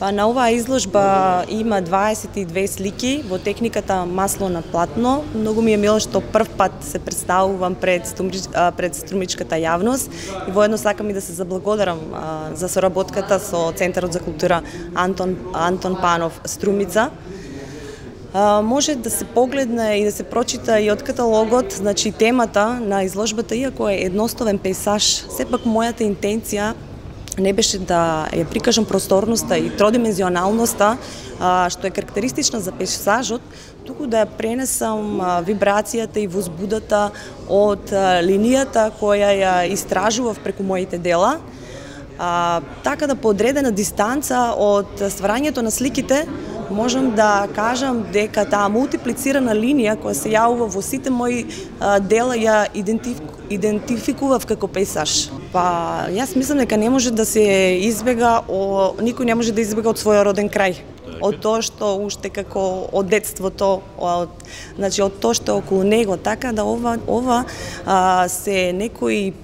Па на оваа изложба има 22 слики во техниката масло на платно. Многу ми е мило што прв пат се представувам пред струмичката јавност и воедно сакам и да се заблагодарам за соработката со Центарот за култура Антон Панов Струмица. Може да се погледне и да се прочита и од каталогот, значи темата на изложбата, иако е едноставен пейсаж, сепак мојата интенција не беше да ја прикажам просторноста и тродимензионалноста, што е карактеристична за пейсажот, туку да ја пренесам вибрацијата и возбудата од линијата која ја истражував преку моите дела, така да по одредена дистанца од стварањето на сликите можам да кажам дека таа мултиплицирана линија која се јавува во сите мои дела ја идентификував како пейсаж. Па јас мислам дека не може да се избега, никој не може да избега од својот роден крај. Од тоа што уште како од детството, значи од тоа што е околу него, така да ова се некои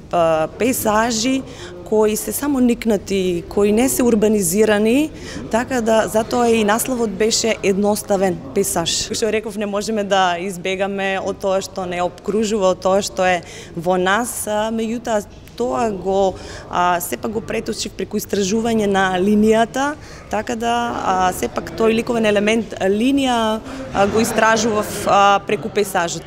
пейсажи кои се само никнати, кои не се урбанизирани, така да затоа и насловот беше едноставен пейсаж. Што реков, не можеме да избегаме од тоа што не обкружува, од тоа што е во нас, меѓутоа тоа го сепак го преточив преку истражување на линијата, така да сепак тој ликовен елемент линија го истражував преку пейсажот.